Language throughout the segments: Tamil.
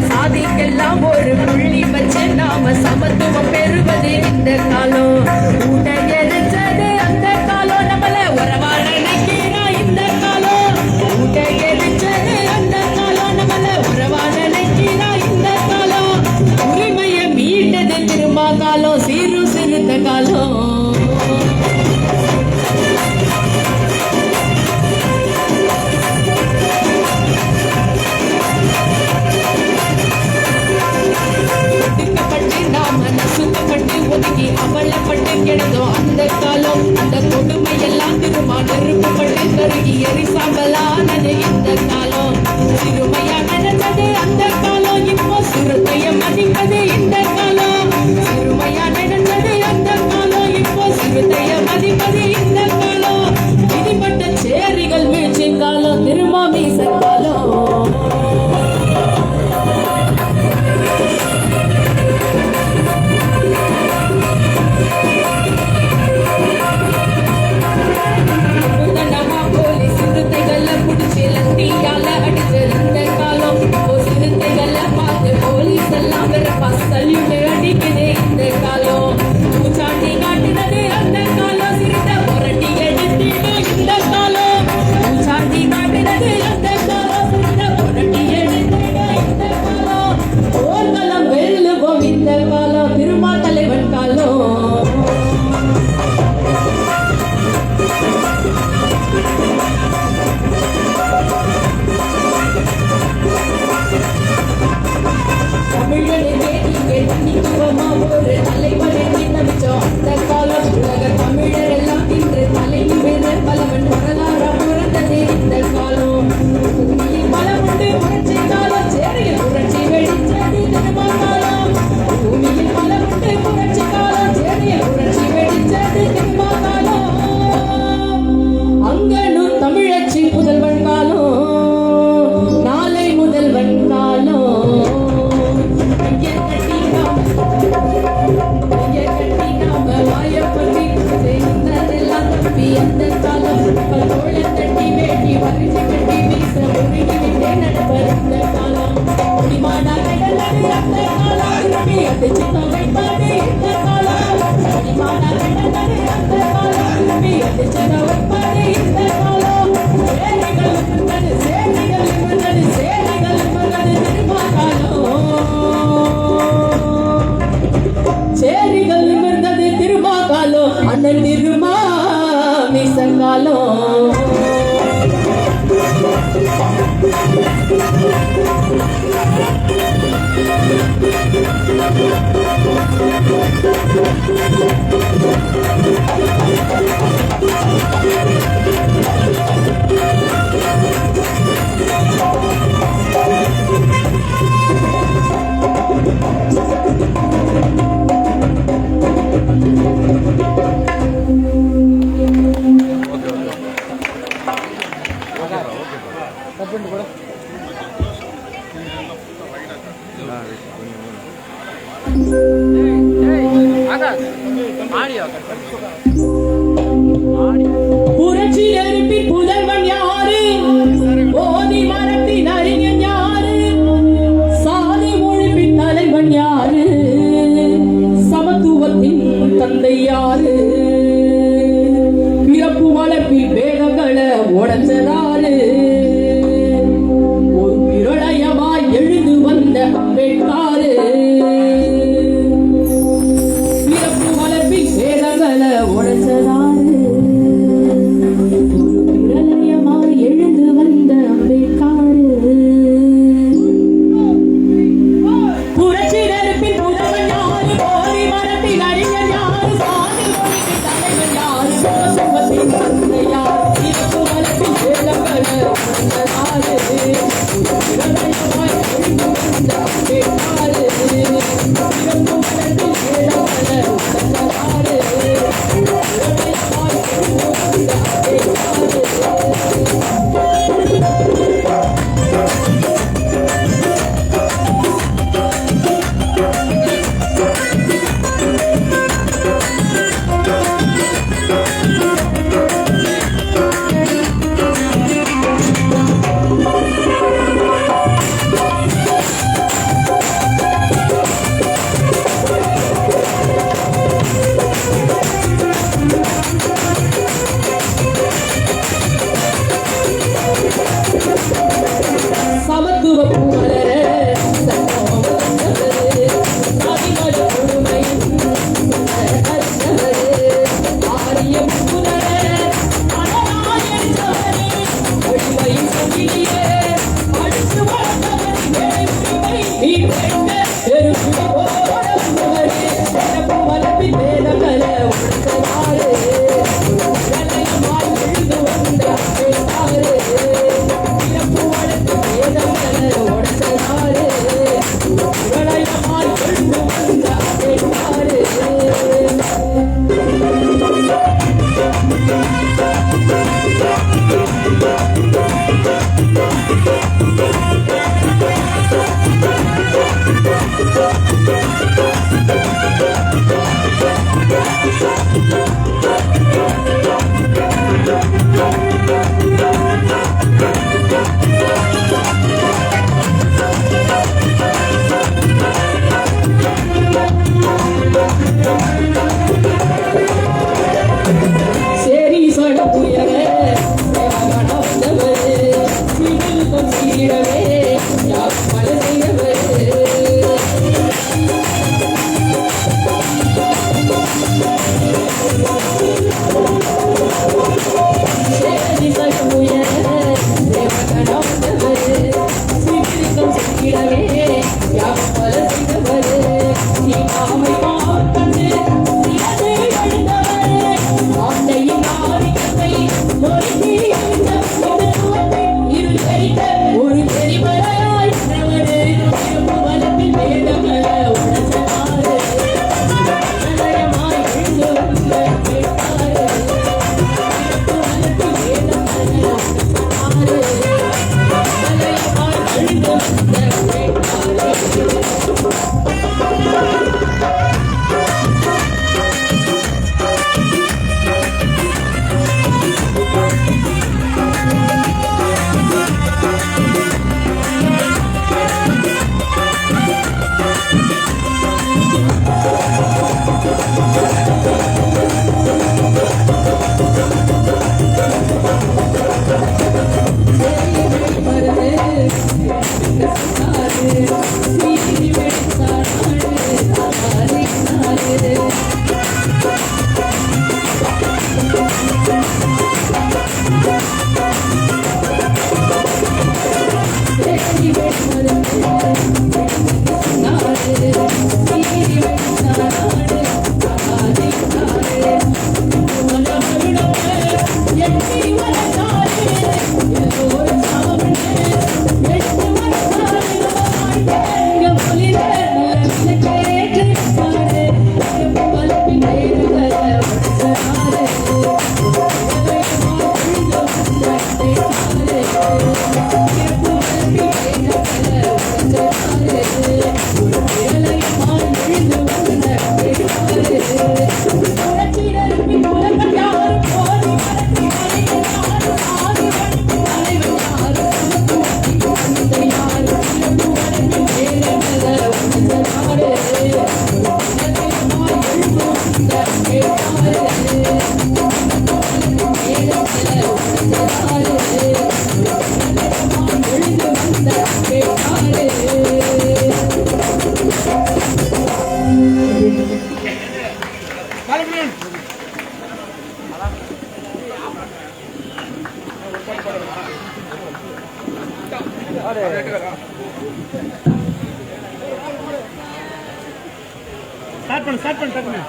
சாதிக்கெல்லாம் ஒரு புள்ளி வச்சு நாம சமத்துவம் பெறுவது இந்த காலம். ஊட்ட எரிச்சது அந்த காலம், நம்மள உறவாட நினைக்கிறா இந்த காலம். ஊட்ட எரிச்சது அந்த காலம், நம்மள உறவாட நினைக்கிறா இந்த காலம். உரிமையை மீட்டது திரும்ப காலம், சீரும் சிறுத்த காலம். அவளப்பட்டு கிடந்தோம் அந்த காலம். அந்த கொடுமை எல்லாம் திரும்ப நெருப்பப்பட்டு கருகி எரிசாம்பலானது இந்த காலம். சிறுமையா நினைச்சது அந்த காலம், இப்போ சிறுத்தைய மதிப்பது இந்த காலம். சிறுமையா நினைச்சது அந்த காலம், இப்போ சிறுத்தைய மதிப்பது இந்த காலம். விதிப்பட்ட சேரிகள் வீழ்ச்சி காலம், திரும்ப மீச காலம். அண்ணன் திருமா மிசங்காலம். Hey, புரட்சி நெருப்பின் புதல்வன் யாரு? போதி மரத்தின் அறிஞன் யாரு? சாதி ஒழிப்பின் தலைவன் யாரு? சமத்துவத்தின் தந்தை யாரு? பிறப்பு வளர்ப்பில் வேதங்களை உடைச்சதாரு? ஒரு பிரளயமாய் எழுந்து வந்த அம்பேத்காரு. பிறப்பு வளர்ப்பில் வேதங்களை உடைச்சதாரு? ஒரு பிரளயமாய் எழுந்து வந்த அம்பேத்காரு. புரட்சி நெருப்பின் புதல்வன் யாரு? போதி மரத்தின் அறிஞர் யாரு? சாதி ஒழிப்பின் தலைவன் யாரு? சமத்துவத்தின் தந்தை யாரு? பிறப்பு வளர்ப்பில் வேதங்களை உடைச்சதாரு? ஒரு பிரளயமாய் எழுந்து வந்த அம்பேத்காரு. பிறப்பு வளர்ப்பில் வேதங்களை உடைச்சதாரு? பிரளயமாய் எழுந்து வந்த சமத்துவ பூமலர சட்டம் வந்தவரு. சாதிமத கொடுமையின் அற்றவரு. ஆரிய புலர அழகாயற்றவரு. ஒளிமையின் சங்கிலியே அடித்து வளர்த்தவர். வேலை உரிமை மீட்பெற்ற பெருங்குடி போல வந்தவரு. சிறப்பு வளர்ப்பின் வேதங்களை உடைச்சதாரு? பிரளயமாய் எழுந்து வந்த அம்பேத்காரு. பிறப்பு வளர்ப்பு வேதங்களை உடைச்சதாரு? பிரளயமாய் எழுந்து வந்த அம்பேத்காரு. சேரி சடம் உயர சேவகன வந்தவரு. சீர்திருத்தம் சீரவே யார் பல செய்தவரு. சேரி சடம் உயர சேவகன வந்தவரு. சீர்திருத்தம் சீரவே யார் பல செய்தவரு. சீமாமை மாற்கண்டு சிறந்து எழுந்தவரு. ஆண்டையின் ஆதிக்கத்தை நொறுக்கி எறிந்த இந்துத்துவத்தை இருளரித்த ஒரு தெரிவராய் நின்றவரு. பிறப்பு வளர்ப்பில் வேதங்களை உடைச்சதாரு? பிரளயமாய் எழுந்து வந்த அம்பேத்காரு. பிறப்பு வளர்ப்பில் வேதங்களை உடைச்சதாரு? பிரளயமாய் எழுந்து வந்த அம்பேத்காரு. Thank you. ஸ்டார்ட் பண்ணு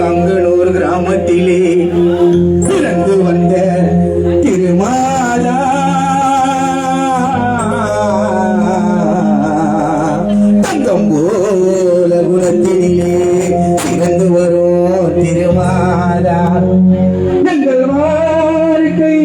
அங்கனூர் கிராமத்திலே பிறந்து வந்த திருமாலா தங்கம் போல குணத்திலே பிறந்து வரும் திருமாலா எங்கள் வாழ்க்கை